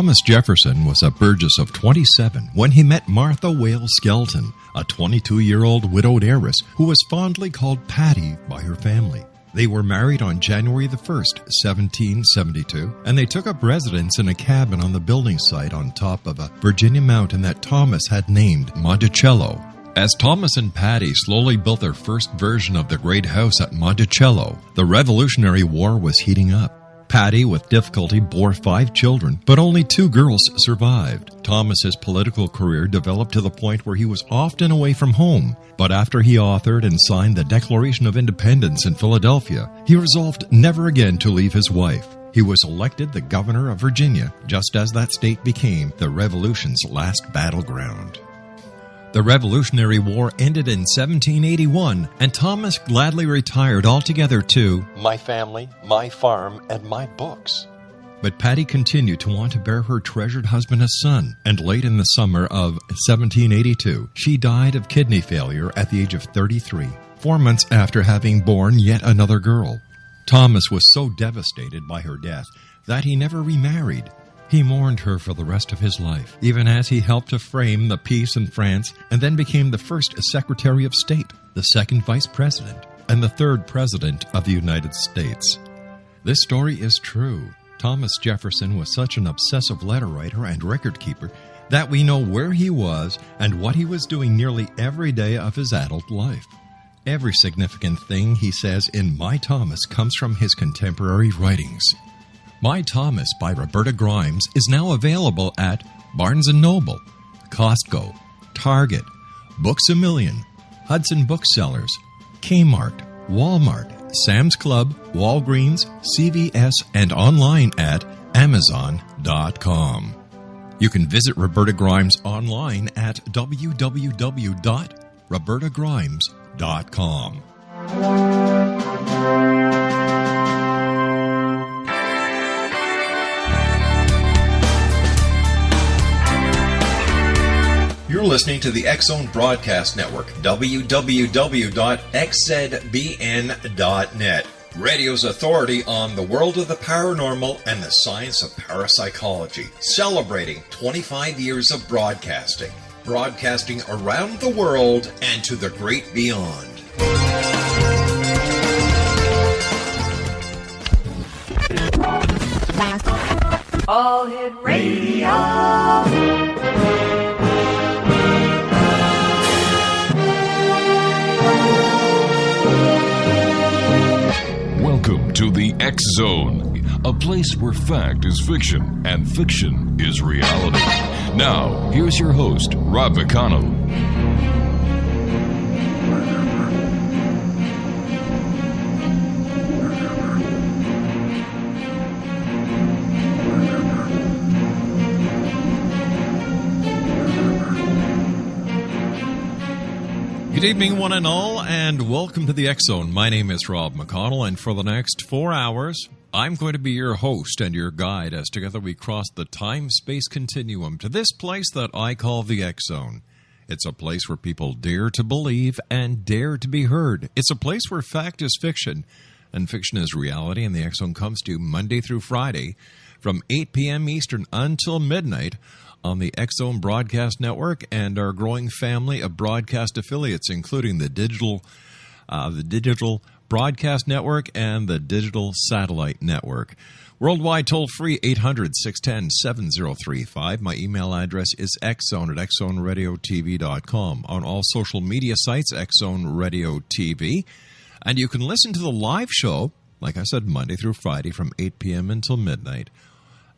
Thomas Jefferson was a Burgess of 27 when he met Martha Wales Skelton, a 22-year-old widowed heiress who was fondly called Patty by her family. They were married on January the 1st, 1772, and they took up residence in a cabin on the building site on top of a Virginia mountain that Thomas had named Monticello. As Thomas and Patty slowly built their first version of the great house at Monticello, the Revolutionary War was heating up. Patty, with difficulty, bore 5 children, but only 2 girls survived. Thomas's political career developed to the point where he was often away from home, but after he authored and signed the Declaration of Independence in Philadelphia, he resolved never again to leave his wife. He was elected the governor of Virginia, just as that state became the Revolution's last battleground. The Revolutionary War ended in 1781, and Thomas gladly retired altogether to "my family, my farm, and my books." But Patty continued to want to bear her treasured husband a son, and late in the summer of 1782, she died of kidney failure at the age of 33, 4 months after having borne yet another girl. Thomas was so devastated by her death that he never remarried. He mourned her for the rest of his life, even as he helped to frame the peace in France and then became the first Secretary of State, the second Vice President, and the third President of the United States. This story is true. Thomas Jefferson was such an obsessive letter writer and record keeper that we know where he was and what he was doing nearly every day of his adult life. Every significant thing he says in My Thomas comes from his contemporary writings. My Thomas by Roberta Grimes is now available at Barnes & Noble, Costco, Target, Books A Million, Hudson Booksellers, Kmart, Walmart, Sam's Club, Walgreens, CVS, and online at Amazon.com. You can visit Roberta Grimes online at www.robertagrimes.com. You're listening to the X-Zone Broadcast Network, www.xzbn.net, radio's authority on the world of the paranormal and the science of parapsychology, celebrating 25 years of broadcasting around the world and to the great beyond. All Hit Radio. Welcome to the X-Zone, a place where fact is fiction and fiction is reality. Now, here's your host, Rob McConnell. Good evening, one and all, and welcome to the X-Zone. My name is Rob McConnell, and for the next 4 hours, I'm going to be your host and your guide as together we cross the time-space continuum to this place that I call the X-Zone. It's a place where people dare to believe and dare to be heard. It's a place where fact is fiction and fiction is reality, and the X-Zone comes to you Monday through Friday from 8 p.m. Eastern until midnight on the X-Zone Broadcast Network and our growing family of broadcast affiliates, including the digital Broadcast Network and the Digital Satellite Network. Worldwide toll-free 800-610-7035. My email address is xzone@xzoneradiotv.com. On all social media sites, X-Zone Radio TV. And you can listen to the live show, like I said, Monday through Friday from 8 p.m. until midnight.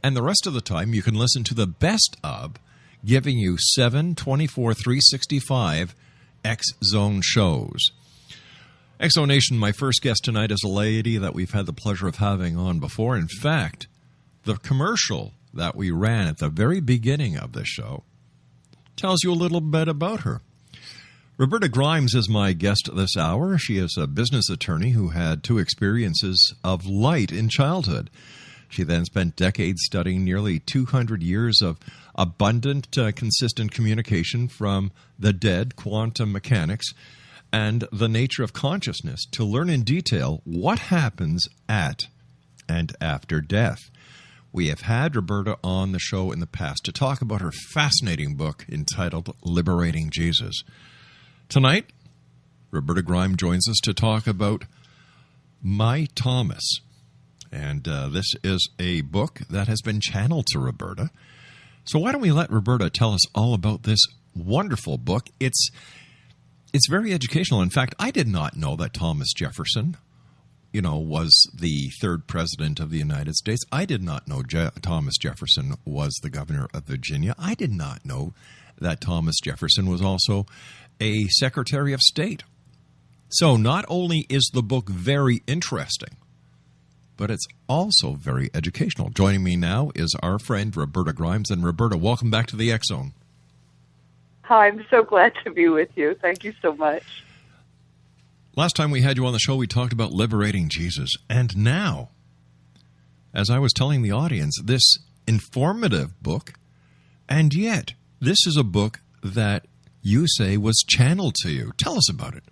And the rest of the time, you can listen to the best of, giving you 7, 24, 365 X-Zone shows. X-Zone Nation, my first guest tonight is a lady that we've had the pleasure of having on before. In fact, the commercial that we ran at the very beginning of this show tells you a little bit about her. Roberta Grimes is my guest this hour. She is a business attorney who had 2 experiences of light in childhood. She then spent decades studying nearly 200 years of abundant, consistent communication from the dead, quantum mechanics, and the nature of consciousness to learn in detail what happens at and after death. We have had Roberta on the show in the past to talk about her fascinating book entitled Liberating Jesus. Tonight, Roberta Grimes joins us to talk about My Thomas. And this is a book that has been channeled to Roberta. So why don't we let Roberta tell us all about this wonderful book? It's very educational. In fact, I did not know that Thomas Jefferson, was the third president of the United States. I did not know Thomas Jefferson was the governor of Virginia. I did not know that Thomas Jefferson was also a Secretary of State. So not only is the book very interesting, but it's also very educational. Joining me now is our friend Roberta Grimes. And Roberta, welcome back to the X Zone. Hi, I'm so glad to be with you. Thank you so much. Last time we had you on the show, we talked about liberating Jesus. And now, as I was telling the audience, this informative book, and yet this is a book that you say was channeled to you. Tell us about it.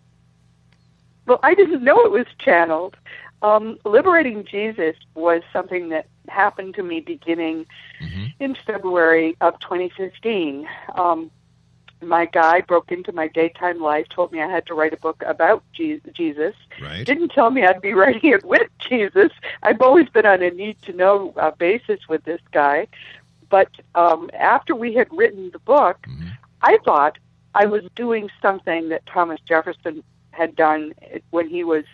Well, I didn't know it was channeled. Liberating Jesus was something that happened to me beginning in February of 2015. My guy broke into my daytime life, told me I had to write a book about Jesus. Right. Didn't tell me I'd be writing it with Jesus. I've always been on a need-to-know basis with this guy. But after we had written the book, I thought I was doing something that Thomas Jefferson had done when he was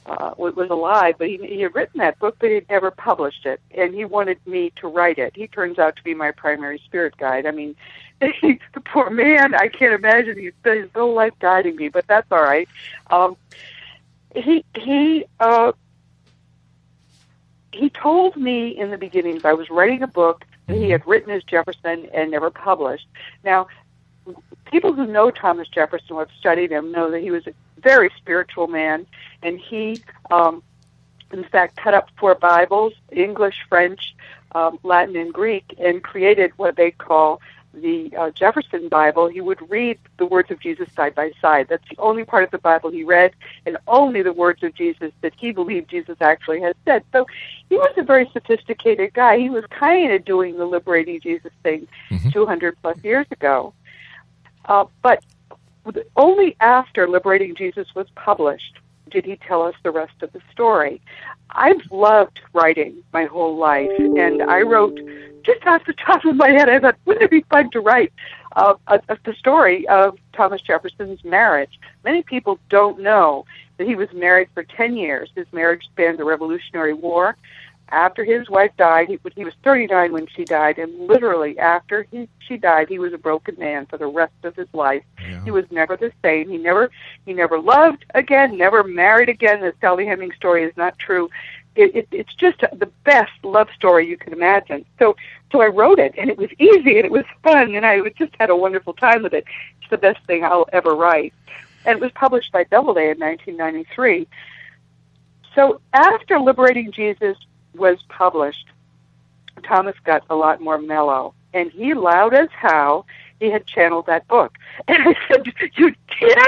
alive, but he had written that book, but he had never published it, and he wanted me to write it. He turns out to be my primary spirit guide. I mean, the poor man, I can't imagine he's spent his whole life guiding me, but that's all right. He told me in the beginning that I was writing a book that he had written as Jefferson and never published. Now, people who know Thomas Jefferson, who have studied him, know that he was a very spiritual man, and he, in fact, cut up 4 Bibles, English, French, Latin, and Greek, and created what they call the Jefferson Bible. He would read the words of Jesus side by side. That's the only part of the Bible he read, and only the words of Jesus that he believed Jesus actually had said. So he was a very sophisticated guy. He was kind of doing the liberating Jesus thing 200 plus years ago. But only after Liberating Jesus was published did he tell us the rest of the story. I've loved writing my whole life, and I wrote, just off the top of my head, I thought, wouldn't it be fun to write the story of Thomas Jefferson's marriage? Many people don't know that he was married for 10 years. His marriage spanned the Revolutionary War. After his wife died, he was 39 when she died, and literally after she died, he was a broken man for the rest of his life. Yeah. He was never the same. He never loved again, never married again. The Sally Hemings story is not true. It's just the best love story you can imagine. So I wrote it, and it was easy, and it was fun, and I just had a wonderful time with it. It's the best thing I'll ever write. And it was published by Doubleday in 1993. So after Liberating Jesus was published, Thomas got a lot more mellow, and he allowed us how he had channeled that book. And I said, "You did?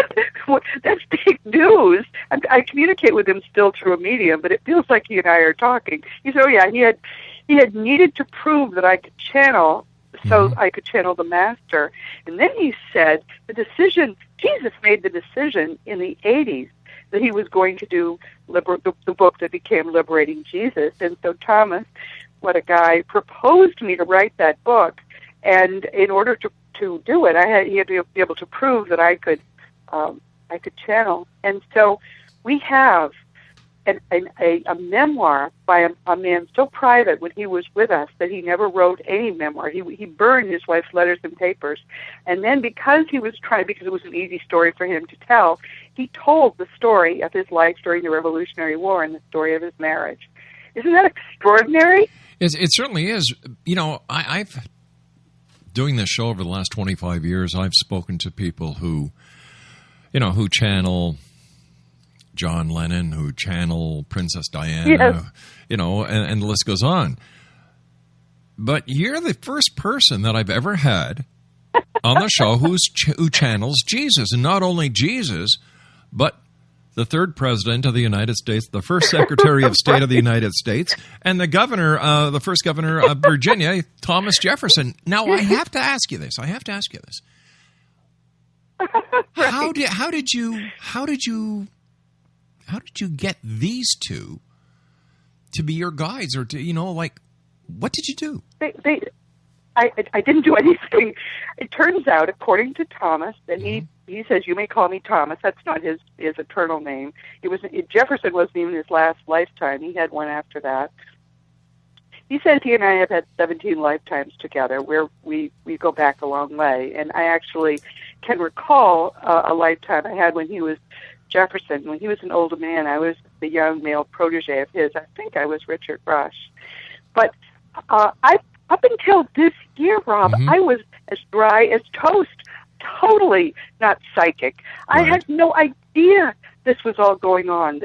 That's big news." I communicate with him still through a medium, but it feels like he and I are talking. He said, "Oh yeah, he had needed to prove that I could channel, so I could channel the master." And then he said, Jesus made the decision in the 80s that he was going to do the book that became Liberating Jesus. And so Thomas, what a guy, proposed me to write that book. And in order to do it, he had to be able to prove that I could channel. And so we have a memoir by a man so private when he was with us that he never wrote any memoir. He burned his wife's letters and papers. And then because it was an easy story for him to tell, he told the story of his life during the Revolutionary War and the story of his marriage. Isn't that extraordinary? It certainly is. I've doing this show over the last 25 years, I've spoken to people who channel John Lennon, who channel Princess Diana, and the list goes on. But you're the first person that I've ever had on the show who channels Jesus, and not only Jesus, but the third president of the United States, the first Secretary of State of the United States, and the governor, the first governor of Virginia, Thomas Jefferson. Now, I have to ask you this. Right. How did you get these two to be your guides, or to what did you do? I didn't do anything. It turns out, according to Thomas, and he says, "You may call me Thomas." That's not his eternal name. Jefferson wasn't even his last lifetime. He had one after that. He says he and I have had 17 lifetimes together, where we go back a long way. And I actually can recall a lifetime I had when he was Jefferson. When he was an older man, I was the young male protege of his. I think I was Richard Rush. But up until this year, Rob, I was as dry as toast, totally not psychic. Right. I had no idea this was all going on.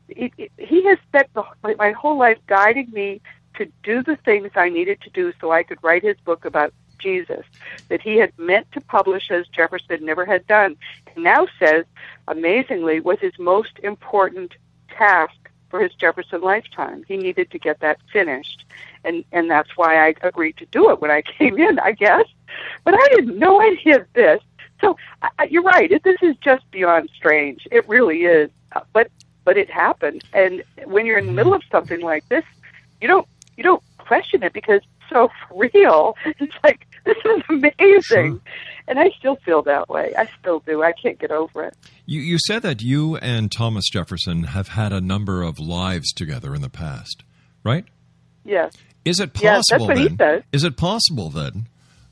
He has spent my whole life guiding me to do the things I needed to do so I could write his book about Jesus, that he had meant to publish as Jefferson never had done, and now says, amazingly, was his most important task for his Jefferson lifetime. He needed to get that finished, and that's why I agreed to do it when I came in, I guess. But I had no idea this. So you're right. This is just beyond strange. It really is. But it happened, and when you're in the middle of something like this, you don't question it because it's so real. It's like, this is amazing. Sure. And I still feel that way. I still do. I can't get over it. You said that you and Thomas Jefferson have had a number of lives together in the past, right? Yes. Is it possible yes, that's what he says. Is it possible then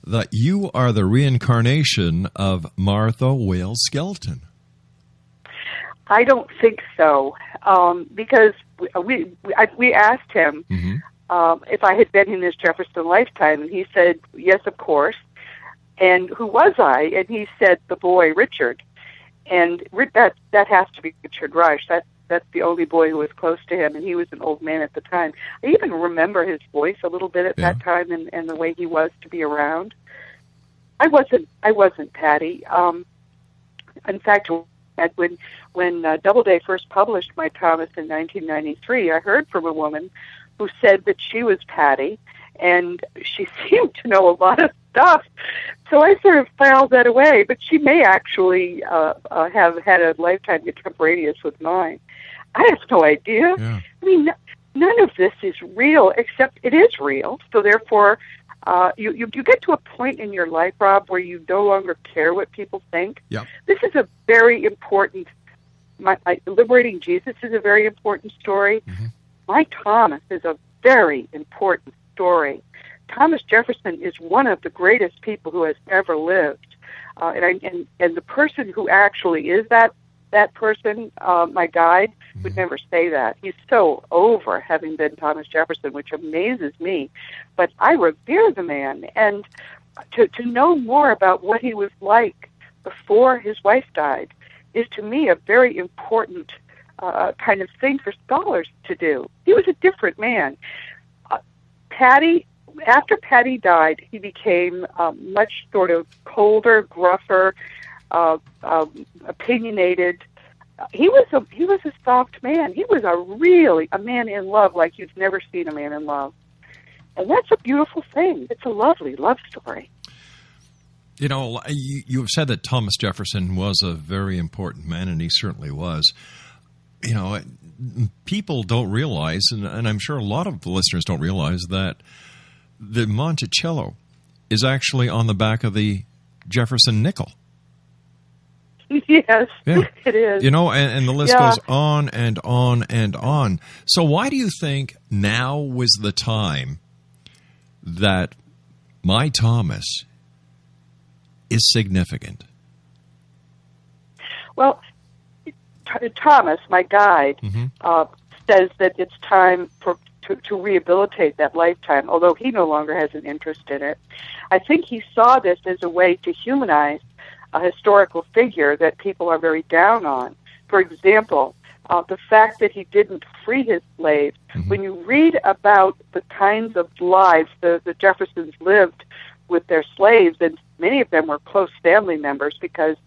that you are the reincarnation of Martha Wales Skelton? I don't think so, because we asked him if I had been in his Jefferson lifetime, and he said, yes, of course. And who was I? And he said, the boy Richard. And that has to be Richard Rush. That's the only boy who was close to him, and he was an old man at the time. I even remember his voice a little bit at that time, and the way he was to be around. I wasn't Patty. In fact, when Doubleday first published my Thomas in 1993, I heard from a woman who said that she was Patty, and she seemed to know a lot of stuff. So I sort of filed that away, but she may actually have had a lifetime contemporaneous with mine. I have no idea. Yeah. I mean, none of this is real, except it is real. So therefore, you get to a point in your life, Rob, where you no longer care what people think. Yeah. This is a very important, my Liberating Jesus is a very important story. My Thomas is a very important story. Thomas Jefferson is one of the greatest people who has ever lived, and the person who actually is that person, my guide, would never say that. He's so over having been Thomas Jefferson, which amazes me. But I revere the man, and to know more about what he was like before his wife died is, to me, a very important kind of thing for scholars to do. He was a different man. After Patty died, he became much sort of colder, gruffer, opinionated. He was a soft man. He was a man in love like you've never seen a man in love. And that's a beautiful thing. It's a lovely love story. You know, you have said that Thomas Jefferson was a very important man, and he certainly was. You know, people don't realize, and I'm sure a lot of the listeners don't realize, that the Monticello is actually on the back of the Jefferson nickel. Yes, it is. You know, and the list goes on and on and on. So why do you think now was the time that my Thomas is significant? Well, Thomas, my guide, says that it's time to rehabilitate that lifetime, although he no longer has an interest in it. I think he saw this as a way to humanize a historical figure that people are very down on. For example, the fact that he didn't free his slaves. When you read about the kinds of lives the Jeffersons lived with their slaves, and many of them were close family members because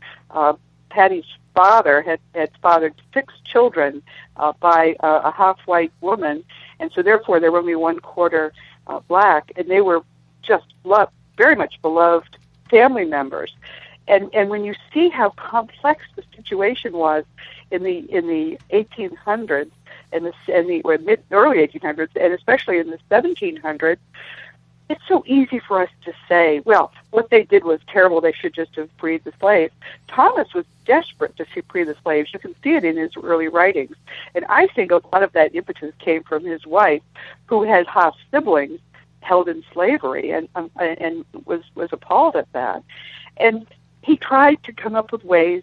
Patty's father had fathered 6 children by a half-white woman, and so therefore they were only 1/4 black, and they were just very much beloved family members. And when you see how complex the situation was in the 1800s and the early 1800s, and especially in the 1700s, it's so easy for us to say, well, what they did was terrible, they should just have freed the slaves. Thomas was desperate to free the slaves. You can see it in his early writings. And I think a lot of that impetus came from his wife, who had half siblings held in slavery and was appalled at that. And he tried to come up with ways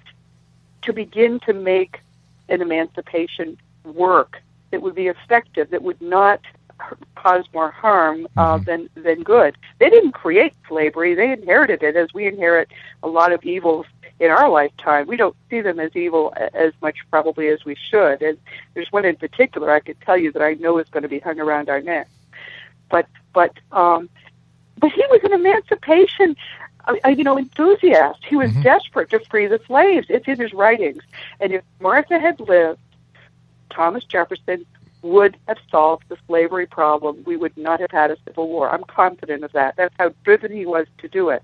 to begin to make an emancipation work that would be effective, that would not cause more harm than good. They didn't create slavery; they inherited it, as we inherit a lot of evils in our lifetime. We don't see them as evil as much probably as we should. And there's one in particular I could tell you that I know is going to be hung around our neck. But he was an emancipation enthusiast. He was desperate to free the slaves. It's in his writings. And if Martha had lived, Thomas Jefferson would have solved the slavery problem. We would not have had a civil war. I'm confident of that. That's how driven he was to do it.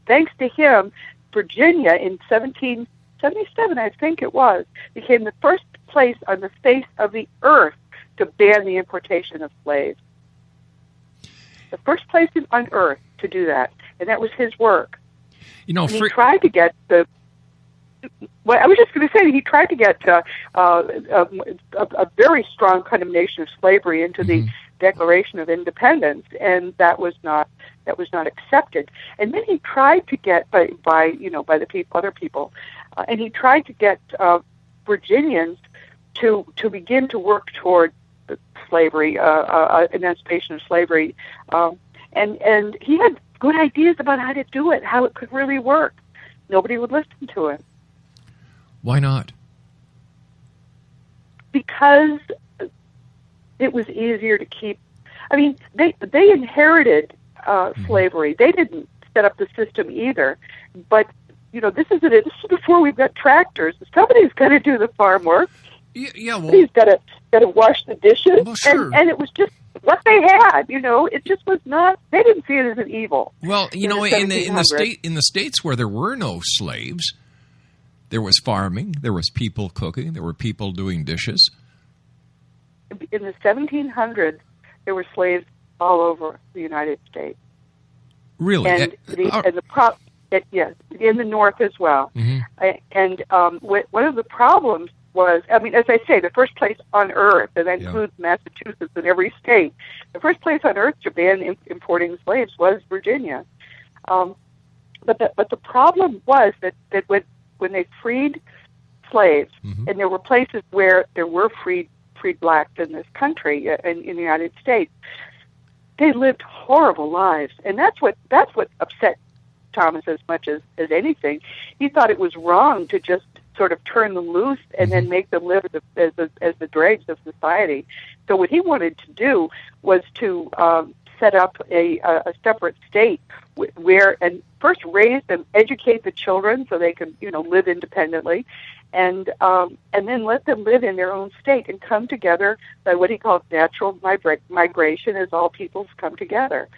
Thanks to him, Virginia in 1777, I think it was, became the first place on the face of the earth to ban the importation of slaves. The first place on earth to do that, and that was his work. You know, he tried to get the. Well, I was just going to say he tried to get a very strong condemnation of slavery into the Declaration of Independence, and that was not accepted. And then he tried to get by the other people, and he tried to get Virginians to begin to work toward slavery, emancipation of slavery, and he had good ideas about how to do it, how it could really work. Nobody would listen to him. Why not? Because it was easier to keep. I mean, they inherited slavery. They didn't set up the system either. But this is before we've got tractors. Somebody's got to do the farm work. Yeah, well, somebody's got to wash the dishes. Well, sure. And it was just what they had. It just was not. They didn't see it as an evil. Well, in the states where there were no slaves, there was farming, there was people cooking, there were people doing dishes. In the 1700s, there were slaves all over the United States. Really? And yes, in the North as well. And one of the problems was, as I say, the first place on earth, and that includes Massachusetts and every state, the first place on earth to ban importing slaves was Virginia. But the problem was that when they freed slaves, and there were places where there were freed blacks in this country, in the United States, they lived horrible lives, and that's what upset Thomas as much as anything. He thought it was wrong to just sort of turn them loose and then make them live as the dregs of society. So what he wanted to do was to set up a separate state where, and first raise them, educate the children so they could live independently, and then let them live in their own state and come together by what he called natural migration, as all peoples come together,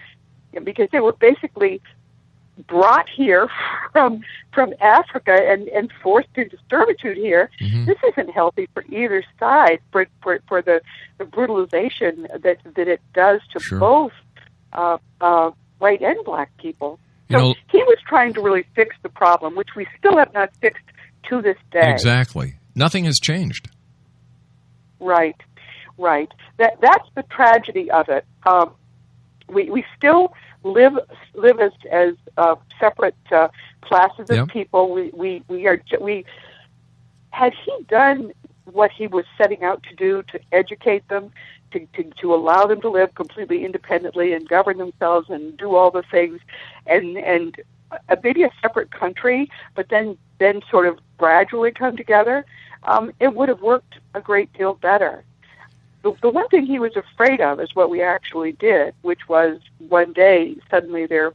because they were basically brought here from Africa and forced into servitude here. This isn't healthy for either side, for the brutalization that it does to both white and black people. So he was trying to really fix the problem, which we still have not fixed to this day. Exactly. Nothing has changed. Right. That's the tragedy of it. We still live as separate classes of people. We had he done what he was setting out to do, to educate them, to allow them to live completely independently and govern themselves and do all the things, and maybe a separate country, but then sort of gradually come together, it would have worked a great deal better. The one thing he was afraid of is what we actually did, which was one day suddenly they're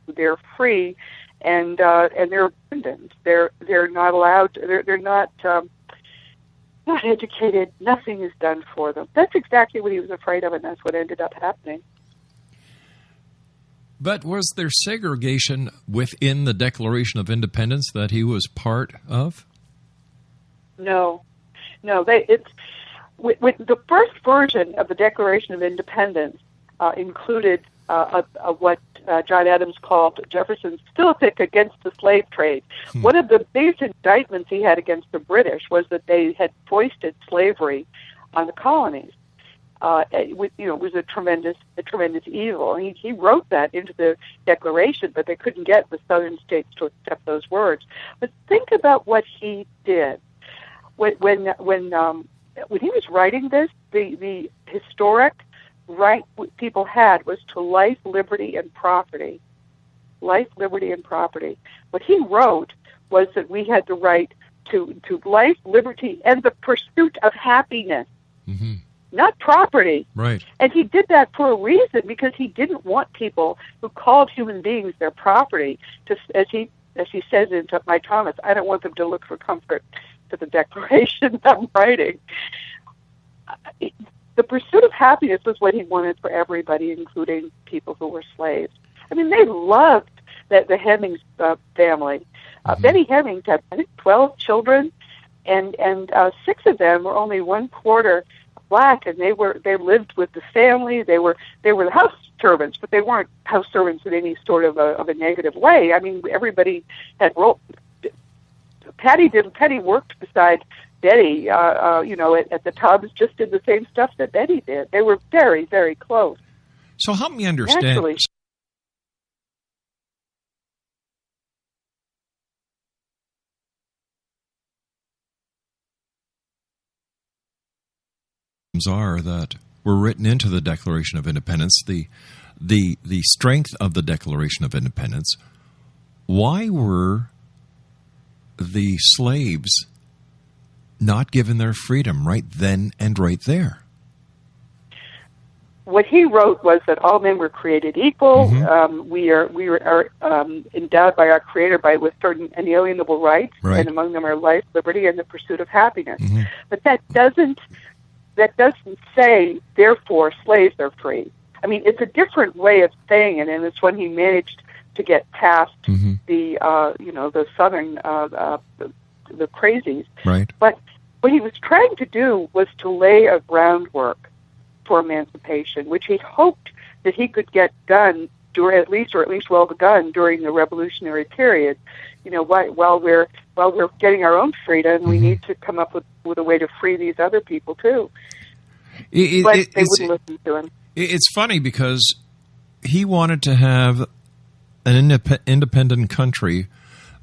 free, and they're abandoned. They're not allowed. They're not educated. Nothing is done for them. That's exactly what he was afraid of, and that's what ended up happening. But was there segregation within the Declaration of Independence that he was part of? No. It's with the first version of the Declaration of Independence included what John Adams called Jefferson's philippic against the slave trade. One of the biggest indictments he had against the British was that they had foisted slavery on the colonies. It was a tremendous evil. He wrote that into the Declaration, but they couldn't get the Southern states to accept those words. But think about what he did when he was writing this. The historic right people had was to life, liberty, and property. Life, liberty, and property. What he wrote was that we had the right to life, liberty, and the pursuit of happiness. Mm-hmm. Not property. Right. And he did that for a reason, because he didn't want people who called human beings their property to, as he says in My Thomas, I don't want them to look for comfort to the Declaration I'm writing. The pursuit of happiness was what he wanted for everybody, including people who were slaves. I mean, they loved the Hemmings family. Benny Hemmings had, I think, 12 children, and 6 of them were only 1/4 black, and they lived with the family. They were the house servants, but they weren't house servants in any sort of a negative way. I mean, everybody had role. Patty worked beside Betty, at the tubs, just did the same stuff that Betty did. They were very, very close. So help me understand. Naturally. Are that were written into the Declaration of Independence, the strength of the Declaration of Independence. Why were the slaves not given their freedom right then and right there? What he wrote was that all men were created equal. Mm-hmm. We are endowed by our Creator with certain inalienable rights, right. And among them are life, liberty, and the pursuit of happiness. Mm-hmm. But that doesn't say, therefore, slaves are free. I mean, it's a different way of saying it, and it's when he managed to get past mm-hmm. the Southern, the crazies. Right. But what he was trying to do was to lay a groundwork for emancipation, which he hoped that he could get done at least well begun during the Revolutionary period. While we're getting our own freedom, we need to come up with a way to free these other people too. But they wouldn't listen to him. It's funny because he wanted to have an independent country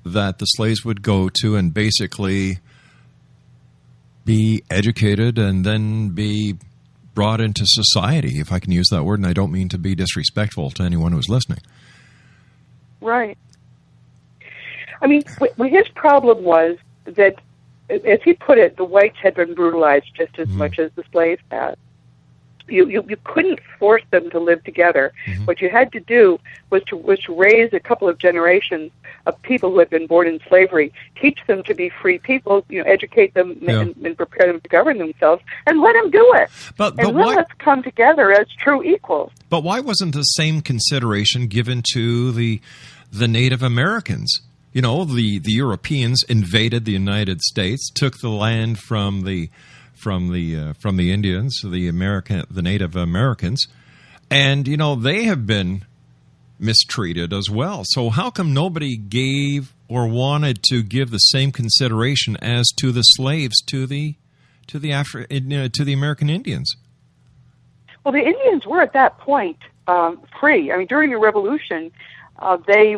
that the slaves would go to and basically be educated and then be brought into society, if I can use that word, and I don't mean to be disrespectful to anyone who's listening. Right. I mean, his problem was that, as he put it, the whites had been brutalized just as much as the slaves had. You couldn't force them to live together. Mm-hmm. What you had to do was to raise a couple of generations of people who had been born in slavery, teach them to be free people, educate them and prepare them to govern themselves, and let them do it. But let's come together as true equals. But why wasn't the same consideration given to the Native Americans? The Europeans invaded the United States, took the land from the Indians, the Native Americans, and they have been mistreated as well. So how come nobody gave or wanted to give the same consideration as to the slaves to the American Indians? Well, the Indians were at that point free. I mean, during the Revolution, they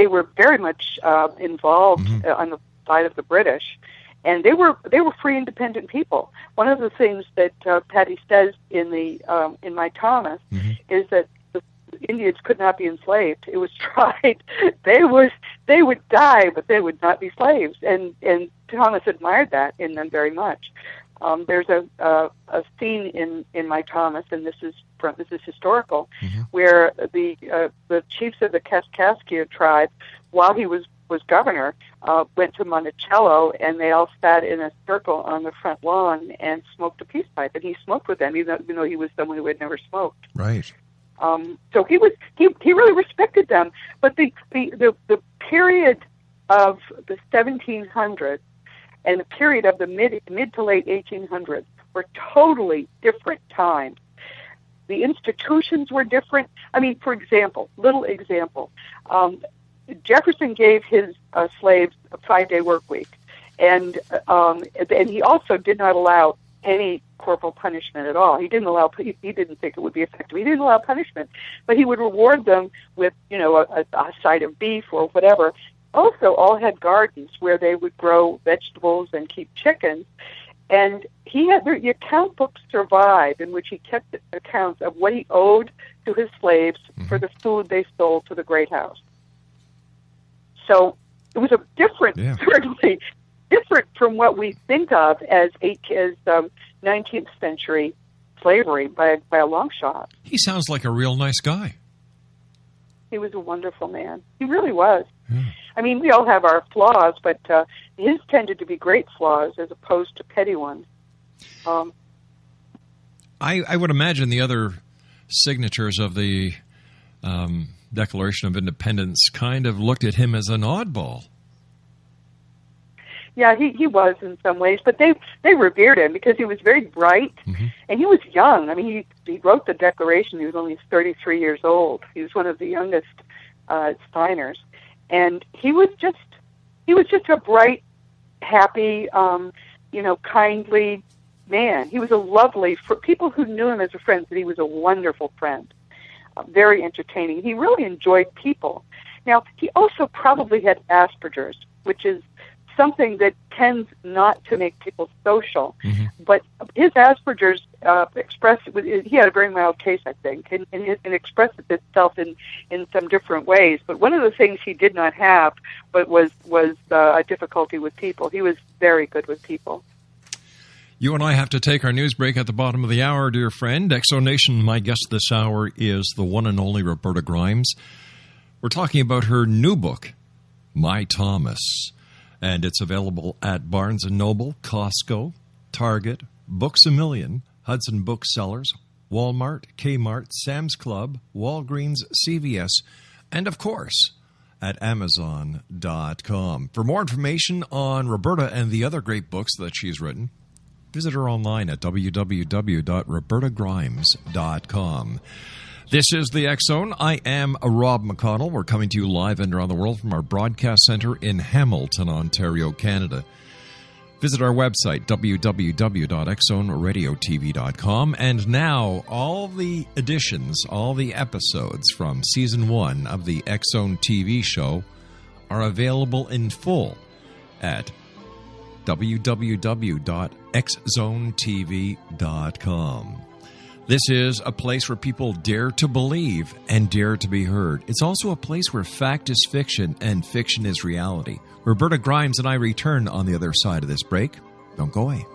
were very much involved on the side of the British. And they were free, independent people. One of the things that Patty says in My Thomas is that the Indians could not be enslaved. It was tried. They would die, but they would not be slaves. And Thomas admired that in them very much. There's a scene in My Thomas, and this is from, this is historical, where the chiefs of the Kaskaskia tribe, while he was governor, went to Monticello, and they all sat in a circle on the front lawn and smoked a peace pipe, and he smoked with them, even though he was someone who had never smoked. Right. So he really respected them. But the period of the 1700s and the period of the mid to late 1800s were totally different times. The institutions were different. I mean, for example, Jefferson gave his slaves a 5-day work week, and he also did not allow any corporal punishment at all. He didn't think it would be effective. He didn't allow punishment, but he would reward them with, a side of beef or whatever. Also, all had gardens where they would grow vegetables and keep chickens. And he had the account books survived, in which he kept accounts of what he owed to his slaves for the food they sold to the great house. So it was certainly different from what we think of as 19th century slavery by a long shot. He sounds like a real nice guy. He was a wonderful man. He really was. Yeah. I mean, we all have our flaws, but his tended to be great flaws as opposed to petty ones. I would imagine the other signatures of the Declaration of Independence kind of looked at him as an oddball. Yeah, he was in some ways, but they revered him because he was very bright, and he was young. I mean, he wrote the Declaration. He was only 33 years old. He was one of the youngest signers, and he was just a bright, happy, kindly man. He was a lovely, for people who knew him as a friend, said he was a wonderful friend, very entertaining. He really enjoyed people. Now, he also probably had Asperger's, which is something that tends not to make people social, but his Asperger's he had a very mild case, I think, and expressed itself in some different ways. But one of the things he did not have, but was a difficulty with people. He was very good with people. You and I have to take our news break at the bottom of the hour, dear friend. Exonation, my guest this hour is the one and only Roberta Grimes. We're talking about her new book, My Thomas. And it's available at Barnes & Noble, Costco, Target, Books A Million, Hudson Booksellers, Walmart, Kmart, Sam's Club, Walgreens, CVS, and, of course, at Amazon.com. For more information on Roberta and the other great books that she's written, visit her online at www.robertagrimes.com. This is the X Zone. I am Rob McConnell. We're coming to you live and around the world from our broadcast center in Hamilton, Ontario, Canada. Visit our website, www.xzoneradiotv.com. And now, all the editions, all the episodes from Season 1 of the X Zone TV show are available in full at www.xzonetv.com. This is a place where people dare to believe and dare to be heard. It's also a place where fact is fiction and fiction is reality. Roberta Grimes and I return on the other side of this break. Don't go away.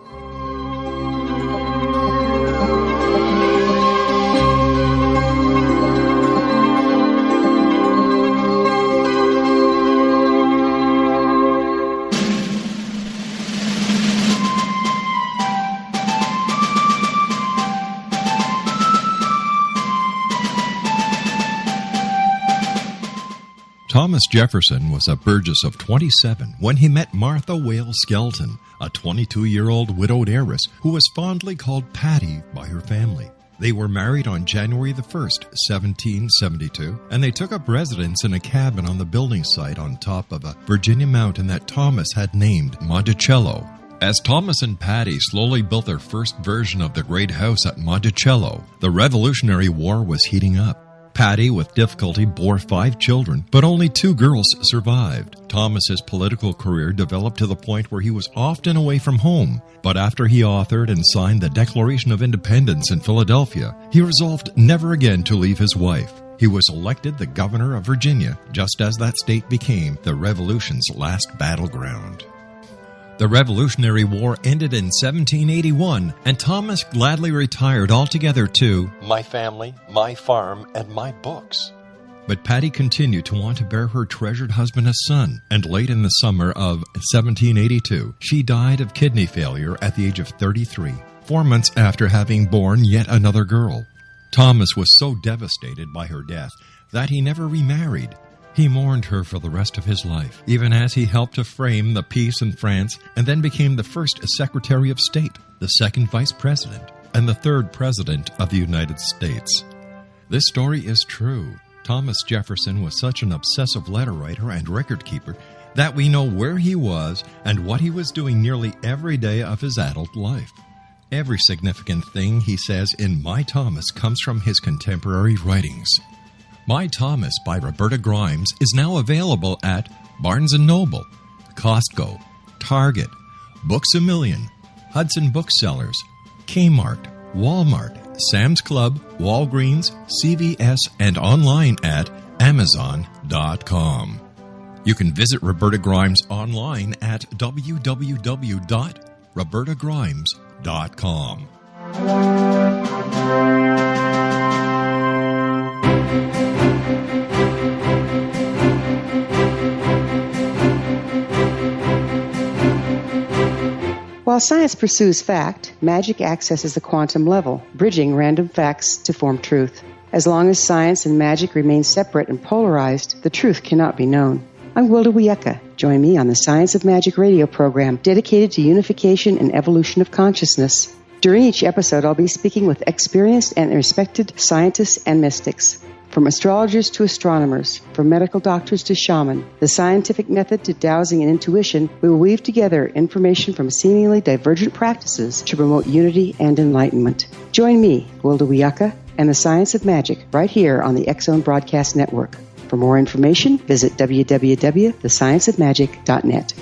Thomas Jefferson was a Burgess of 27 when he met Martha Wales Skelton, a 22-year-old widowed heiress who was fondly called Patty by her family. They were married on January the 1st, 1772, and they took up residence in a cabin on the building site on top of a Virginia mountain that Thomas had named Monticello. As Thomas and Patty slowly built their first version of the great house at Monticello, the Revolutionary War was heating up. Patty, with difficulty, bore 5 children, but only 2 girls survived. Thomas's political career developed to the point where he was often away from home, but after he authored and signed the Declaration of Independence in Philadelphia, he resolved never again to leave his wife. He was elected the governor of Virginia, just as that state became the Revolution's last battleground. The Revolutionary War ended in 1781, and Thomas gladly retired altogether to my family, my farm, and my books. But Patty continued to want to bear her treasured husband a son, and late in the summer of 1782, she died of kidney failure at the age of 33, 4 months after having borne yet another girl. Thomas was so devastated by her death that he never remarried. He mourned her for the rest of his life, even as he helped to frame the peace in France and then became the first Secretary of State, the second Vice President, and the third President of the United States. This story is true. Thomas Jefferson was such an obsessive letter writer and record keeper that we know where he was and what he was doing nearly every day of his adult life. Every significant thing he says in My Thomas comes from his contemporary writings. My Thomas by Roberta Grimes is now available at Barnes & Noble, Costco, Target, Books A Million, Hudson Booksellers, Kmart, Walmart, Sam's Club, Walgreens, CVS, and online at Amazon.com. You can visit Roberta Grimes online at www.robertagrimes.com. While science pursues fact, magic accesses the quantum level, bridging random facts to form truth. As long as science and magic remain separate and polarized, the truth cannot be known. I'm Wilda Wieka. Join me on the Science of Magic radio program dedicated to unification and evolution of consciousness. During each episode, I'll be speaking with experienced and respected scientists and mystics. From astrologers to astronomers, from medical doctors to shaman, the scientific method to dowsing and intuition, we will weave together information from seemingly divergent practices to promote unity and enlightenment. Join me, Wilda Wieka, and the Science of Magic right here on the X-Zone Broadcast Network. For more information, visit www.thescienceofmagic.net.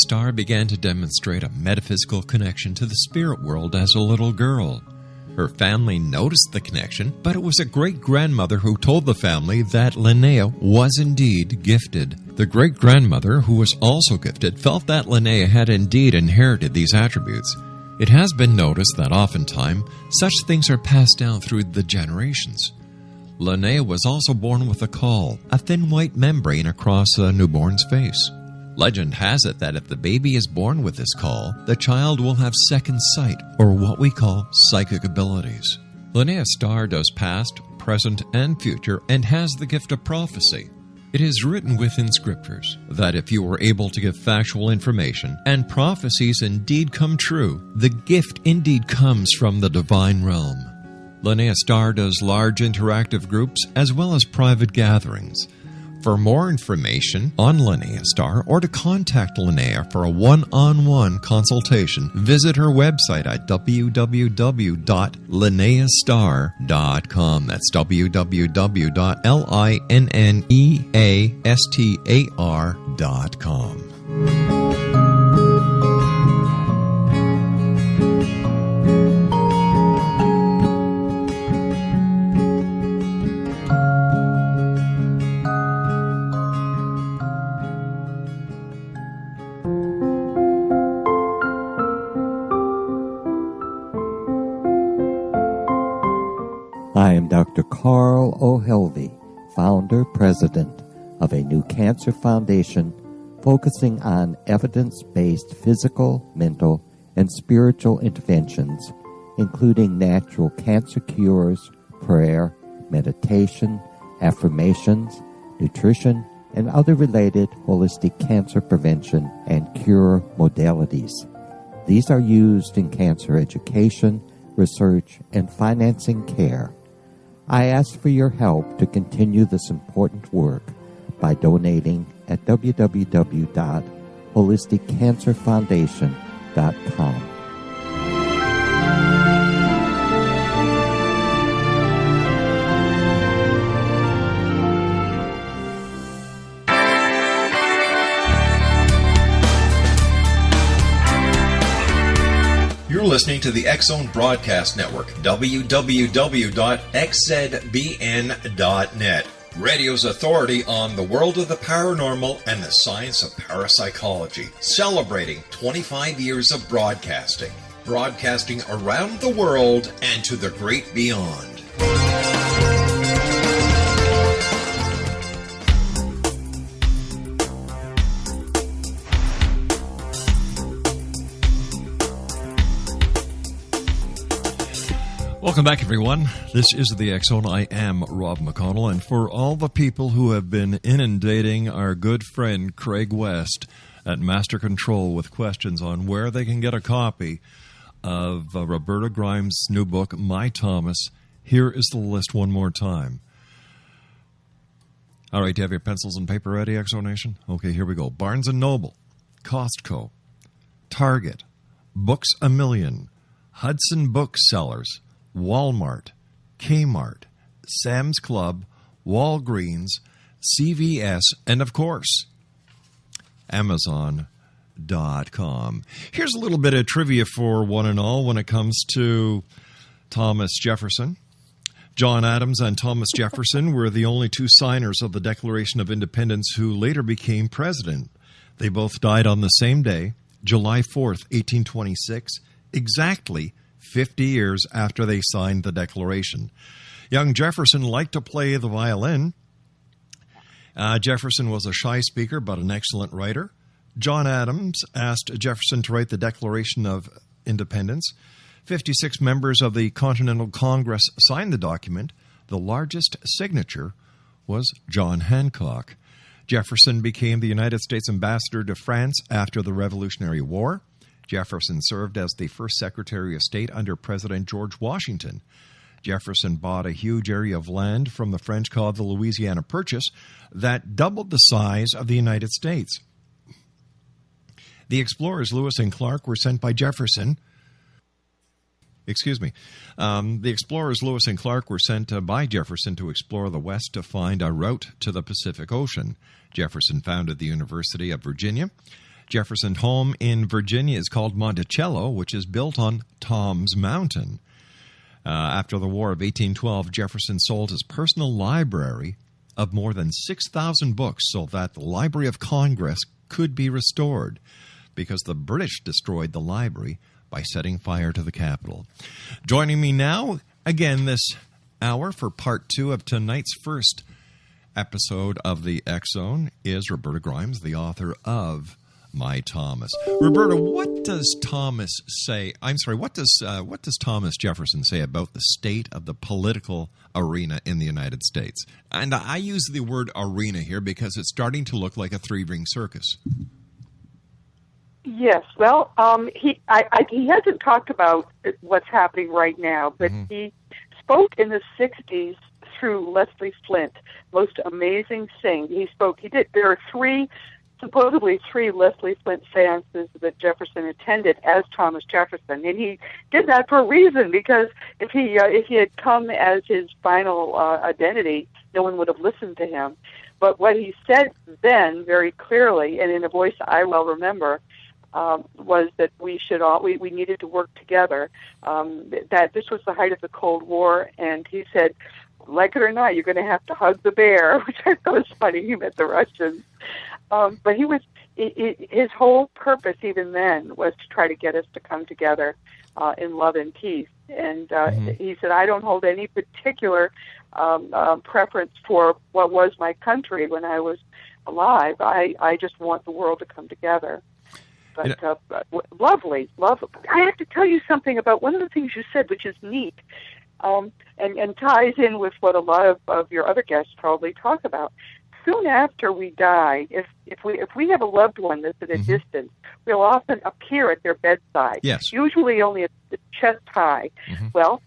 Starr began to demonstrate a metaphysical connection to the spirit world as a little girl. Her family noticed the connection, but it was a great-grandmother who told the family that Linnea was indeed gifted. The great-grandmother, who was also gifted, felt that Linnea had indeed inherited these attributes. It has been noticed that oftentimes such things are passed down through the generations. Linnea was also born with a caul, a thin white membrane across a newborn's face. Legend has it that if the baby is born with this caul, the child will have second sight, or what we call psychic abilities. Linnea Starr does past, present, and future, and has the gift of prophecy. It is written within scriptures that if you are able to give factual information, and prophecies indeed come true, the gift indeed comes from the divine realm. Linnea Starr does large interactive groups as well as private gatherings. For more information on Linnea Starr or to contact Linnea for a one-on-one consultation, visit her website at www.linneastar.com. That's www.linneastar.com. I am Dr. Carl O'Helvey, founder, president of a new cancer foundation focusing on evidence-based physical, mental, and spiritual interventions, including natural cancer cures, prayer, meditation, affirmations, nutrition, and other related holistic cancer prevention and cure modalities. These are used in cancer education, research, and financing care. I ask for your help to continue this important work by donating at www.holisticcancerfoundation.com. listening to the X-Zone Broadcast Network, www.xzbn.net. Radio's authority on the world of the paranormal and the science of parapsychology, celebrating 25 years of broadcasting. Broadcasting around the world and to the great beyond. Welcome back, everyone. This is the X-Zone. I am Rob McConnell, and for all the people who have been inundating our good friend Craig West at Master Control with questions on where they can get a copy of Roberta Grimes' new book, My Thomas, here is the list one more time. All right, do you have your pencils and paper ready, X-Zone Nation? Okay, here we go. Barnes & Noble, Costco, Target, Books A Million, Hudson Booksellers, Walmart, Kmart, Sam's Club, Walgreens, CVS, and of course, Amazon.com. Here's a little bit of trivia for one and all when it comes to Thomas Jefferson. John Adams and Thomas Jefferson were the only two signers of the Declaration of Independence who later became president. They both died on the same day, July 4th, 1826, exactly 50 years after they signed the Declaration. Young Jefferson liked to play the violin. Jefferson was a shy speaker, but an excellent writer. John Adams asked Jefferson to write the Declaration of Independence. 56 members of the Continental Congress signed the document. The largest signature was John Hancock. Jefferson became the United States ambassador to France after the Revolutionary War. Jefferson served as the first Secretary of State under President George Washington. Jefferson bought a huge area of land from the French called the Louisiana Purchase that doubled the size of the United States. The explorers Lewis and Clark were sent by Jefferson. The explorers Lewis and Clark were sent by Jefferson to explore the West to find a route to the Pacific Ocean. Jefferson founded the University of Virginia. Jefferson's home in Virginia is called Monticello, which is built on Tom's Mountain. After the War of 1812, Jefferson sold his personal library of more than 6,000 books so that the Library of Congress could be restored because the British destroyed the library by setting fire to the Capitol. Joining me now, again this hour for part 2 of tonight's first episode of the X-Zone is Roberta Grimes, the author of My Thomas. Roberta, what does Thomas say? What does Thomas Jefferson say about the state of the political arena in the United States? And I use the word arena here because it's starting to look like a three-ring circus. Yes, well, he hasn't talked about what's happening right now, but he spoke in the 60s through Leslie Flint. Most amazing thing. There are supposedly three Leslie Flint seances that Jefferson attended as Thomas Jefferson, and he did that for a reason, because if he had come as his final identity, no one would have listened to him. But what he said then, very clearly, and in a voice I well remember, was that we needed to work together. That this was the height of the Cold War, and he said, like it or not, you're going to have to hug the bear, which I thought was funny. He meant the Russians. But his whole purpose even then was to try to get us to come together in love and peace. And he said, I don't hold any particular preference for what was my country when I was alive. I just want the world to come together. But lovely. I have to tell you something about one of the things you said, which is neat, and ties in with what a lot of your other guests probably talk about. Soon after we die, if we have a loved one that's at a distance, we'll often appear at their bedside. Yes. Usually only at the chest high. Well,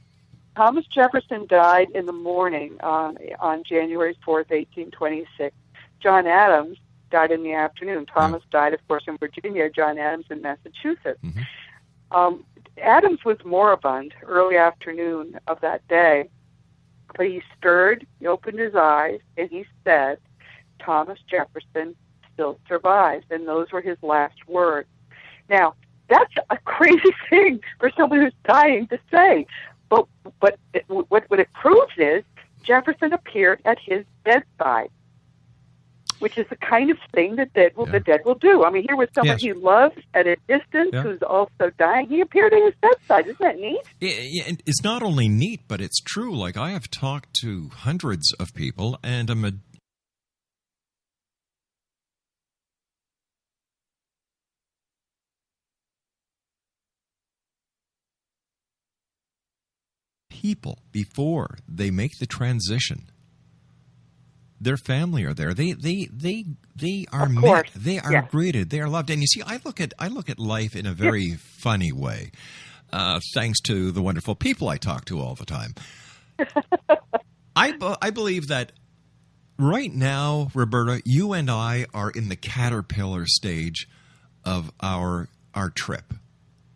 Thomas Jefferson died in the morning on January 4th, 1826. John Adams died in the afternoon. Thomas died, of course, in Virginia. John Adams in Massachusetts. Adams was moribund early afternoon of that day, but he stirred, he opened his eyes, and he said, Thomas Jefferson still survives, and those were his last words. Now, that's a crazy thing for someone who's dying to say. But what it proves is Jefferson appeared at his bedside, which is the kind of thing that the dead will do. I mean, here was someone he loves at a distance who's also dying. He appeared at his bedside. Isn't that neat? It's not only neat, but it's true. Like, I have talked to hundreds of people, and people, before they make the transition, their family are there. They are met. They are greeted. They are loved. And you see, I look at life in a very funny way, thanks to the wonderful people I talk to all the time. I believe that right now, Roberta, you and I are in the caterpillar stage of our trip,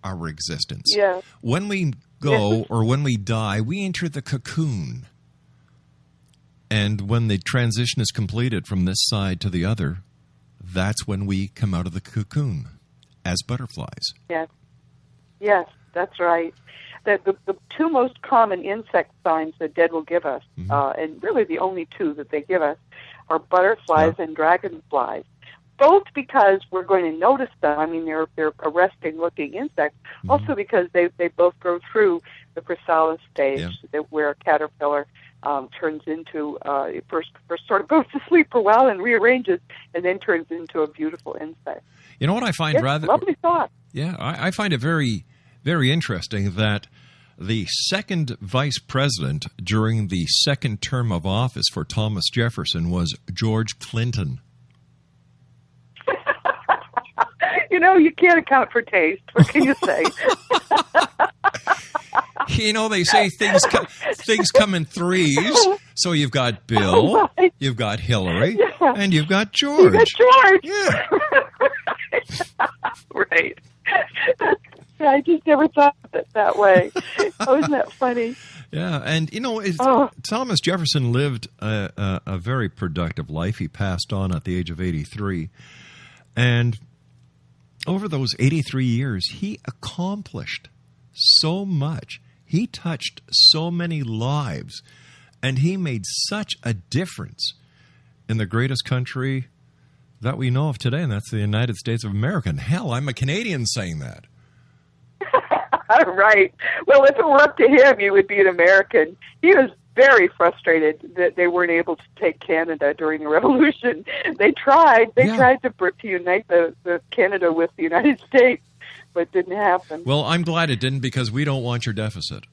our existence. Yeah. When we go or when we die, we enter the cocoon. And when the transition is completed from this side to the other, that's when we come out of the cocoon as butterflies. Yes, that's right. The two most common insect signs the dead will give us, and really the only two that they give us, are butterflies and dragonflies. Both because we're going to notice them. I mean, they're arresting-looking insects. Also because they both go through the chrysalis stage, where a caterpillar turns into first sort of goes to sleep for a while and rearranges, and then turns into a beautiful insect. You know what I find rather lovely thought. Yeah, I find it very, very interesting that the second vice president during the second term of office for Thomas Jefferson was George Clinton. You know, you can't account for taste. What can you say? You know, they say things come in threes. So you've got Bill, you've got Hillary, and you've got George. You got George. Yeah. Right. I just never thought of it that way. Oh, isn't that funny? Yeah, and you know, Thomas Jefferson lived a very productive life. He passed on at the age of 83. And over those 83 years, he accomplished so much. He touched so many lives, and he made such a difference in the greatest country that we know of today, and that's the United States of America. And hell, I'm a Canadian saying that. Right. Well, if it were up to him, you would be an American. He was very frustrated that they weren't able to take Canada during the Revolution. They tried. They tried to unite the Canada with the United States, but it didn't happen. Well, I'm glad it didn't, because we don't want your deficit.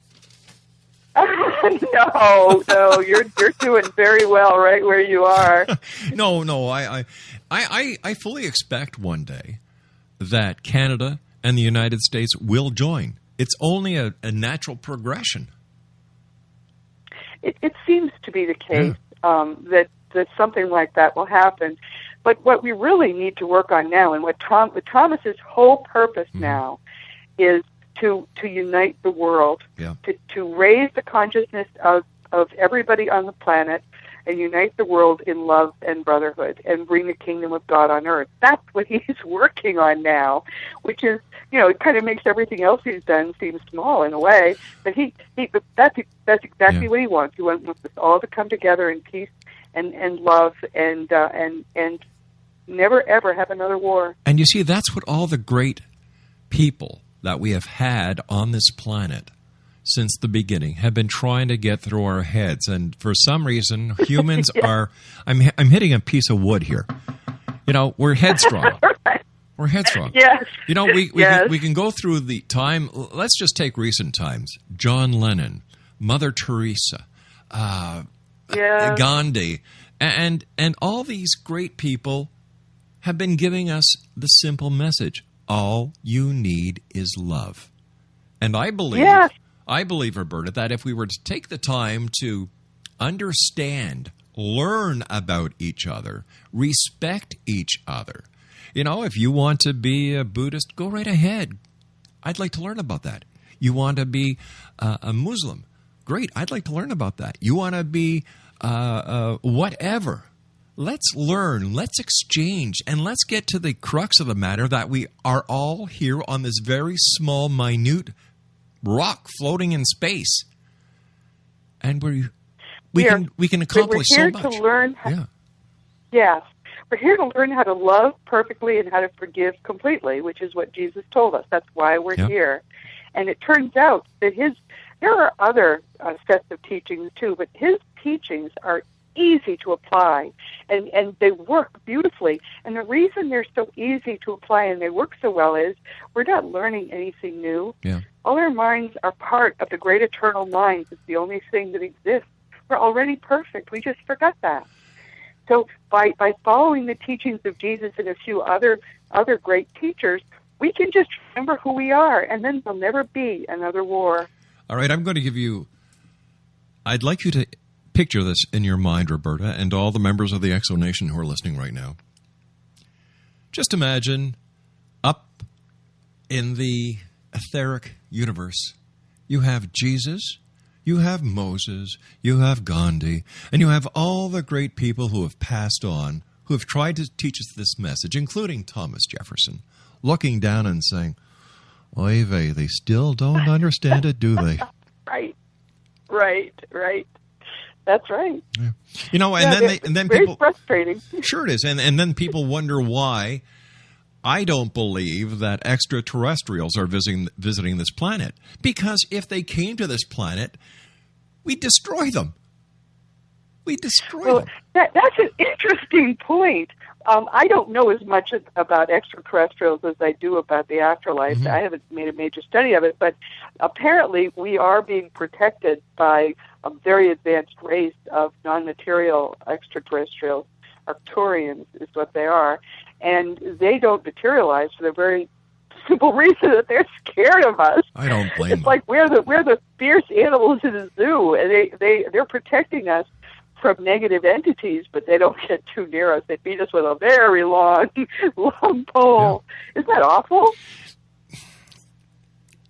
No, you're doing very well right where you are. No, I fully expect one day that Canada and the United States will join. It's only a natural progression. It seems to be the case that something like that will happen. But what we really need to work on now, and what Thomas's whole purpose now, is to unite the world, to raise the consciousness of everybody on the planet, and unite the world in love and brotherhood, and bring the kingdom of God on earth. That's what he's working on now, which is, you know, it kind of makes everything else he's done seem small in a way. But that's exactly what he wants. He wants us all to come together in peace and love and never ever have another war. And you see, that's what all the great people that we have had on this planet since the beginning have been trying to get through our heads. And for some reason, humans are... I'm hitting a piece of wood here. You know, we're headstrong. Right. We're headstrong. Yes. You know, we can go through the time... Let's just take recent times. John Lennon, Mother Teresa, Gandhi, and all these great people have been giving us the simple message: all you need is love. And I believe, Roberta, that if we were to take the time to understand, learn about each other, respect each other. You know, if you want to be a Buddhist, go right ahead. I'd like to learn about that. You want to be a Muslim? Great, I'd like to learn about that. You want to be whatever. Let's learn, let's exchange, and let's get to the crux of the matter that we are all here on this very small, minute rock floating in space. And we can accomplish so much. We're here to learn yeah. Yes. We're here to learn how to love perfectly and how to forgive completely, which is what Jesus told us. That's why we're here. And it turns out that there are other sets of teachings too, but his teachings are easy to apply, and they work beautifully. And the reason they're so easy to apply and they work so well is we're not learning anything new. Yeah. All our minds are part of the great eternal mind. It's the only thing that exists. We're already perfect. We just forgot that. So by following the teachings of Jesus and a few other great teachers, we can just remember who we are, and then there'll never be another war. All right, I'm going to give you... I'd like you to picture this in your mind, Roberta, and all the members of the Exo Nation who are listening right now. Just imagine up in the etheric universe, you have Jesus, you have Moses, you have Gandhi, and you have all the great people who have passed on, who have tried to teach us this message, including Thomas Jefferson, looking down and saying, oy vey, they still don't understand it, do they? Right. That's right. Yeah. You know, and then very people... frustrating. Sure it is. And then people wonder why I don't believe that extraterrestrials are visiting this planet. Because if they came to this planet, we'd destroy them. Them. That's an interesting point. I don't know as much about extraterrestrials as I do about the afterlife. Mm-hmm. I haven't made a major study of it, but apparently we are being protected by a very advanced race of non-material extraterrestrials. Arcturians is what they are, and they don't materialize for the very simple reason that they're scared of us. I don't blame them. It's like we're the fierce animals in the zoo, and they're protecting us from negative entities, but they don't get too near us. They beat us with a very long pole. Yeah. Isn't that awful?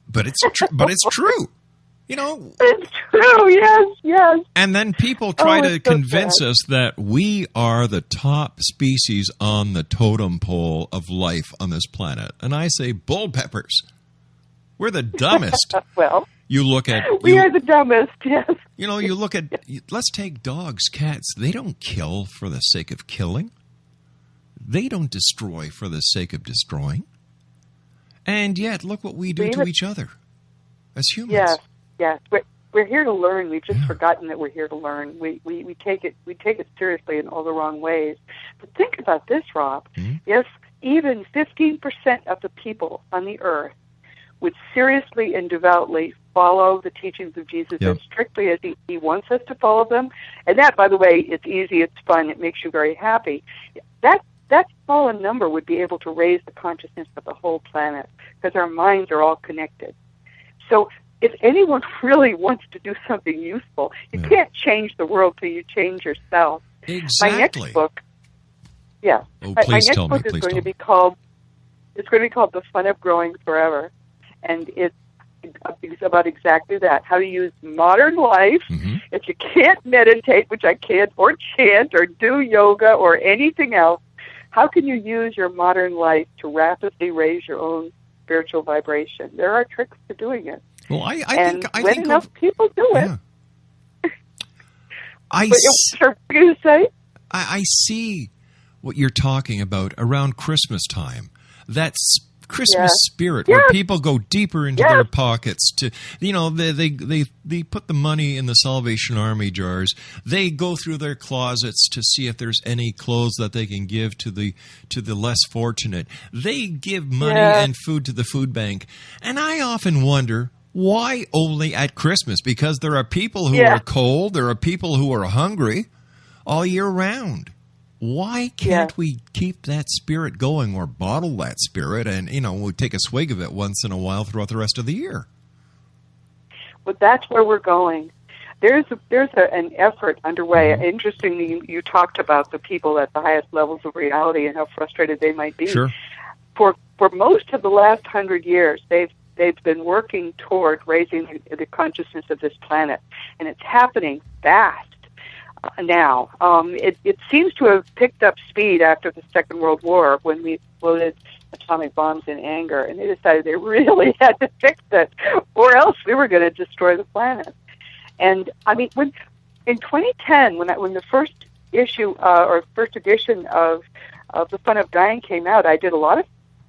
But it's true. You know, it's true. Yes. And then people try to convince us that we are the top species on the totem pole of life on this planet, and I say, bull peppers. We're the dumbest. Well. You look at... We are the dumbest, yes. You know, you look at... Let's take dogs, cats. They don't kill for the sake of killing. They don't destroy for the sake of destroying. And yet, look what we do to each other as humans. Yes. We're here to learn. We've just forgotten that we're here to learn. We take it seriously in all the wrong ways. But think about this, Rob. Mm-hmm. If even 15% of the people on the earth would seriously and devoutly follow the teachings of Jesus as strictly as he wants us to follow them. And that, by the way, it's easy, it's fun, it makes you very happy. That small number would be able to raise the consciousness of the whole planet because our minds are all connected. So if anyone really wants to do something useful, you can't change the world till you change yourself. Exactly. My next book, please tell me. It's going to be called The Fun of Growing Forever. And it's about exactly that, how to use modern life. Mm-hmm. If you can't meditate, which I can't, or chant, or do yoga, or anything else, how can you use your modern life to rapidly raise your own spiritual vibration? There are tricks to doing it. Well, I think when enough people do it. I see what you're talking about around Christmas time. That's Christmas spirit where people go deeper into their pockets to, they put the money in the Salvation Army jars. They go through their closets to see if there's any clothes that they can give to the less fortunate. They give money and food to the food bank. And I often wonder, why only at Christmas? Because there are people who are cold, there are people who are hungry all year round. Why can't we keep that spirit going or bottle that spirit and, we'll take a swig of it once in a while throughout the rest of the year? Well, that's where we're going. There's an effort underway. Mm-hmm. Interestingly, you talked about the people at the highest levels of reality and how frustrated they might be. Sure. For most of the last 100 years, they've been working toward raising the consciousness of this planet, and it's happening fast. now. It seems to have picked up speed after the Second World War when we exploded atomic bombs in anger, and they decided they really had to fix it, or else we were going to destroy the planet. And I mean, in 2010, when the first issue or first edition of The Fun of Dying came out, I did a lot of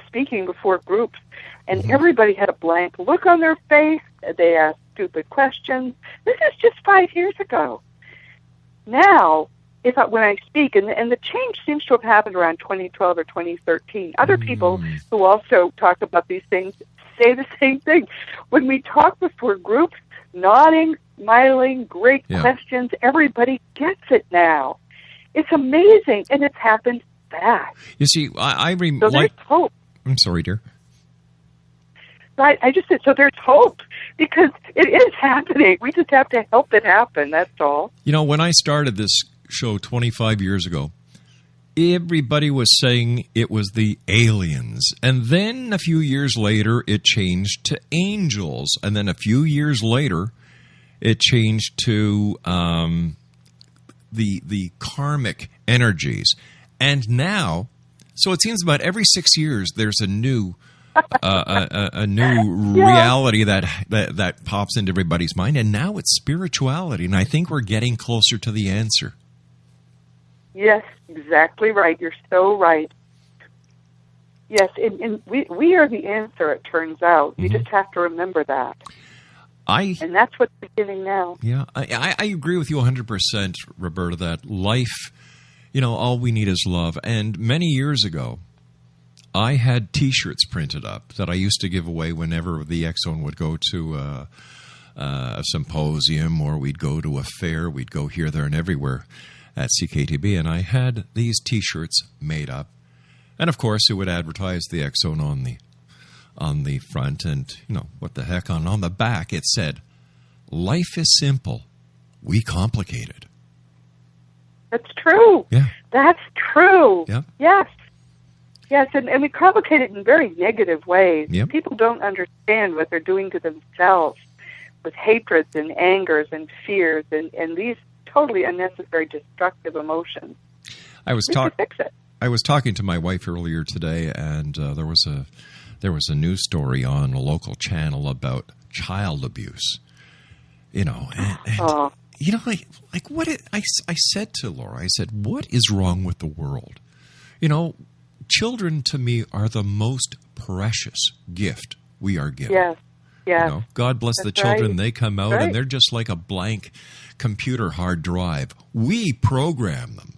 speaking before groups, and everybody had a blank look on their face. They asked stupid questions. This is just 5 years ago. Now, when I speak, and the change seems to have happened around 2012 or 2013, other people who also talk about these things say the same thing. When we talk before groups, nodding, smiling, great questions, everybody gets it now. It's amazing, and it's happened fast. You see, so there's hope. I'm sorry, dear. Right, I just said, so there's hope, because it is happening. We just have to help it happen, that's all. You know, when I started this show 25 years ago, everybody was saying it was the aliens. And then a few years later, it changed to angels. And then a few years later, it changed to the karmic energies. And now, so it seems about every 6 years, there's a new reality that pops into everybody's mind, and now it's spirituality, and I think we're getting closer to the answer. Yes, exactly right. You're so right. Yes, and we are the answer, it turns out. You just have to remember that. And that's what's beginning now. Yeah, I agree with you 100%, Roberta, that life, all we need is love. And many years ago, I had T-shirts printed up that I used to give away whenever the X-Zone would go to a symposium, or we'd go to a fair. We'd go here, there, and everywhere at CKTB, and I had these T-shirts made up. And, of course, it would advertise the X-Zone on the front, and, what the heck, on the back it said, "Life is simple, we complicate it." That's true. Yeah. That's true. Yeah. Yes. Yes, and we complicate it in very negative ways. Yep. People don't understand what they're doing to themselves with hatreds and angers and fears and these totally unnecessary destructive emotions. I was fix it. I was talking to my wife earlier today, and there was a news story on a local channel about child abuse. Like what I said to Laura, I said, what is wrong with the world? Children, to me, are the most precious gift we are given. Yes, yes. God bless the children. Right. They come out, and they're just like a blank computer hard drive. We program them.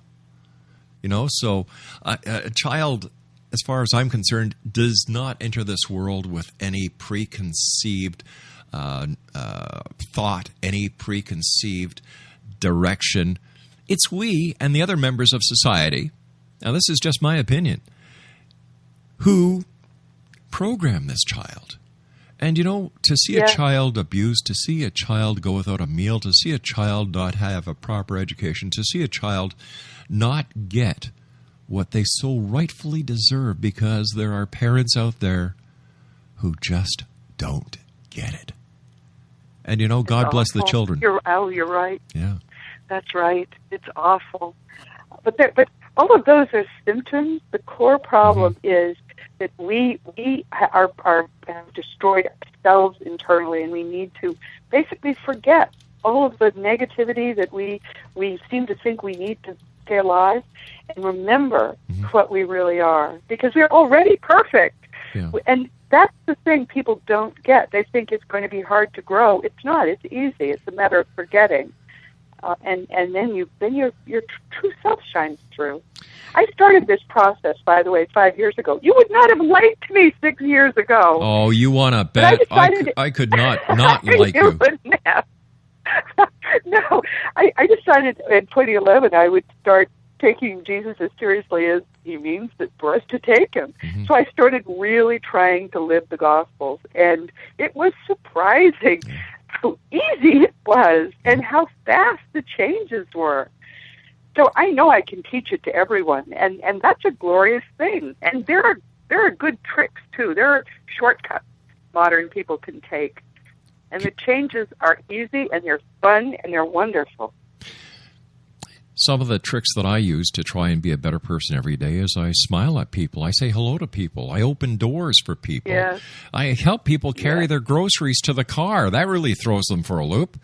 So a child, as far as I'm concerned, does not enter this world with any preconceived thought, any preconceived direction. It's we and the other members of society, now this is just my opinion, who program this child. And, to see a child abused, to see a child go without a meal, to see a child not have a proper education, to see a child not get what they so rightfully deserve, because there are parents out there who just don't get it. And, God bless the children. You're right. Yeah. That's right. It's awful. But all of those are symptoms. The core problem is that we have destroyed ourselves internally, and we need to basically forget all of the negativity that we seem to think we need to stay alive, and remember what we really are, because we're already perfect. Yeah. And that's the thing people don't get. They think it's going to be hard to grow. It's not. It's easy. It's a matter of forgetting. And then your true self shines through. I started this process, by the way, 5 years ago. You would not have liked me 6 years ago. Oh, you want to bet? I could not like you. Wouldn't have. No, I decided in 2011 I would start taking Jesus as seriously as he means that for us to take him. So I started really trying to live the Gospels, and it was surprising how easy it was and how fast the changes were. So I know I can teach it to everyone, and that's a glorious thing. And there are good tricks, too. There are shortcuts modern people can take. And the changes are easy, and they're fun, and they're wonderful. some of the tricks that I use to try and be a better person every day is I smile at people. I say hello to people. I open doors for people. Yes. I help people carry their groceries to the car. That really throws them for a loop.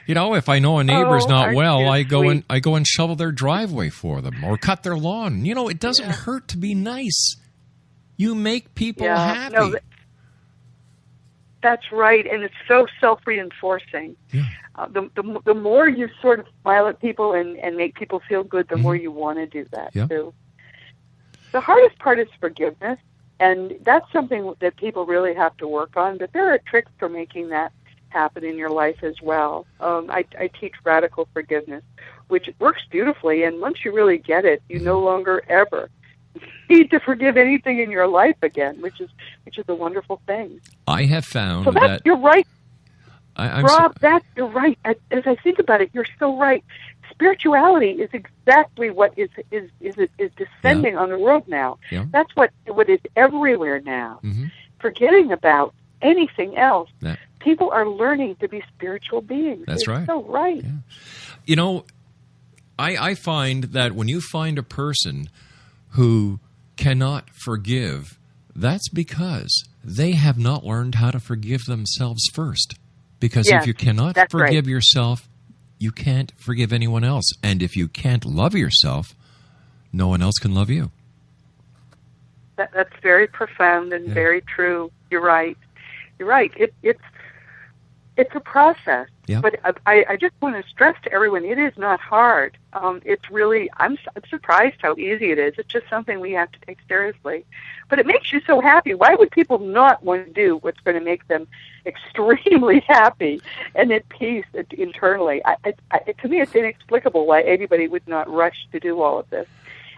You know, if I know a neighbor's not well, I go and shovel their driveway for them or cut their lawn. You know, it doesn't hurt to be nice. You make people happy. No, that's right, and it's so self-reinforcing. Yeah. The more you sort of smile at people and make people feel good, the more you want to do that too. The hardest part is forgiveness, and that's something that people really have to work on. But there are tricks for making that happen in your life as well. I teach radical forgiveness, which works beautifully, and once you really get it, you no longer ever need to forgive anything in your life again, which is a wonderful thing. I have found that you're right. Rob, you're right. As I think about it, you're so right. Spirituality is exactly what is descending on the world now. Yeah. That's what is everywhere now. Mm-hmm. Forgetting about anything else. Yeah. People are learning to be spiritual beings. That's right. So right. Yeah. You know, I find that when you find a person who cannot forgive, that's because they have not learned how to forgive themselves first. Because if you cannot forgive yourself, you can't forgive anyone else. And if you can't love yourself, no one else can love you. That's very profound and very true. You're right. You're right. It's a process. Yeah. But I just want to stress to everyone, it is not hard. It's really, I'm surprised how easy it is. It's just something we have to take seriously. But it makes you so happy. Why would people not want to do what's going to make them extremely happy and at peace internally? To me, it's inexplicable why anybody would not rush to do all of this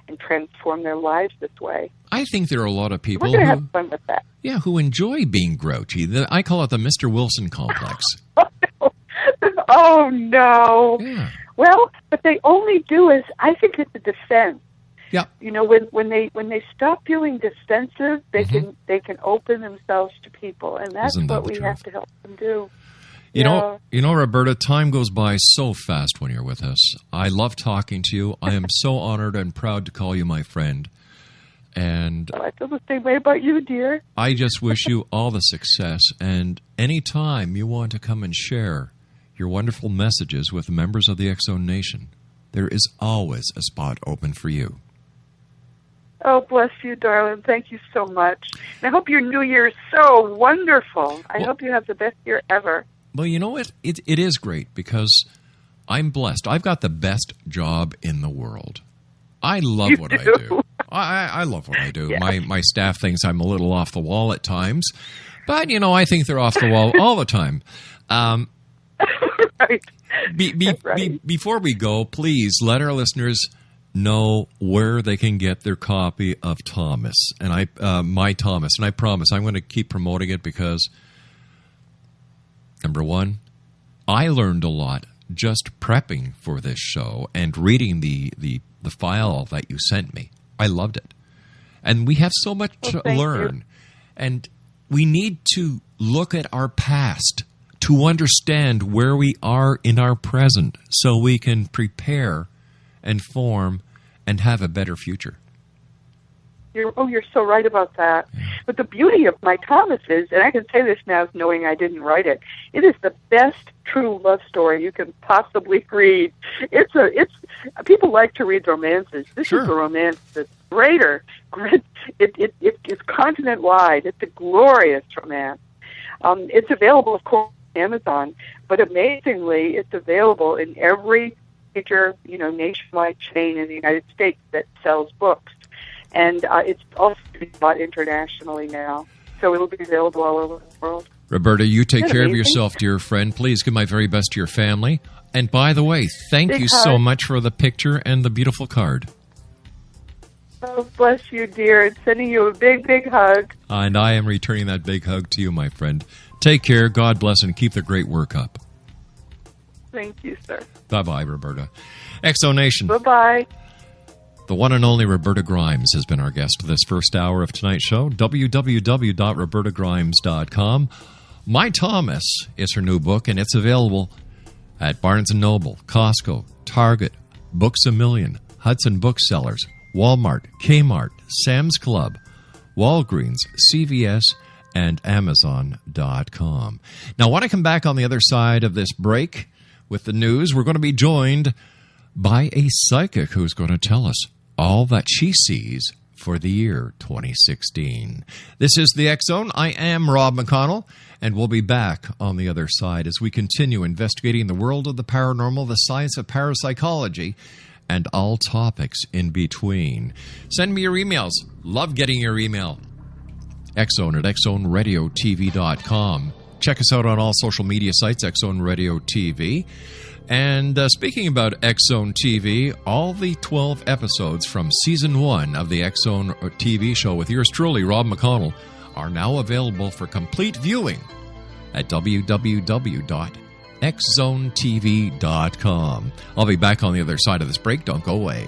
and transform their lives this way. I think there are a lot of people We're going to have fun with that. Yeah, who enjoy being grouchy. I call it the Mr. Wilson complex. Oh, no. Yeah. Well, what they only do is, I think it's a defense. Yeah. You know, when they stop feeling defensive, they can open themselves to people, and that's what we have to help them do. You know, Roberta, time goes by so fast when you're with us. I love talking to you. I am so honored and proud to call you my friend. And I feel the same way about you, dear. I just wish you all the success. And anytime you want to come and share your wonderful messages with members of the X-Zone Nation, there is always a spot open for you. Oh, bless you, darling. Thank you so much. And I hope your new year is so wonderful. I hope you have the best year ever. Well, you know what? It is great because I'm blessed. I've got the best job in the world. I love what I do. I love what I do. Yeah. My staff thinks I'm a little off the wall at times, but, you know, I think they're off the wall all the time. Right. Before we go, please let our listeners know where they can get their copy of Thomas and my Thomas. And I promise I'm going to keep promoting it because, number one, I learned a lot just prepping for this show and reading the file that you sent me. I loved it. And we have so much to learn. You. And we need to look at our past to understand where we are in our present so we can prepare and form and have a better future. You're so right about that. Yeah. But the beauty of my Thomas is, and I can say this now knowing I didn't write it, it is the best true love story you can possibly read. It's people like to read romances. This is a romance that's greater. It's continent-wide. It's a glorious romance. It's available, of course, on Amazon, but amazingly, it's available in every major, nationwide chain in the United States that sells books. And it's also being bought internationally now. So it'll be available all over the world. Roberta, you take care of yourself, dear friend. Please give my very best to your family. And by the way, thank you so much for the picture and the beautiful card. Oh, bless you, dear. And sending you a big, big hug. And I am returning that big hug to you, my friend. Take care. God bless and keep the great work up. Thank you, sir. Bye-bye, Roberta. X-Zone Nation. Bye-bye. The one and only Roberta Grimes has been our guest this first hour of tonight's show. www.robertagrimes.com. My Thomas is her new book, and it's available at Barnes & Noble, Costco, Target, Books A Million, Hudson Booksellers, Walmart, Kmart, Sam's Club, Walgreens, CVS, and Amazon.com. Now, when I come back on the other side of this break with the news, we're going to be joined by a psychic who's going to tell us all that she sees for the year 2016. This is the X Zone. I am Rob McConnell, and we'll be back on the other side as we continue investigating the world of the paranormal, the science of parapsychology, and all topics in between. Send me your emails. Love getting your email. X-Zone at XZoneRadioTV.com. Check us out on all social media sites, X-Zone Radio TV. And speaking about X-Zone TV, all the 12 episodes from Season 1 of the X-Zone TV show with yours truly, Rob McConnell, are now available for complete viewing at www.xzonetv.com. I'll be back on the other side of this break. Don't go away.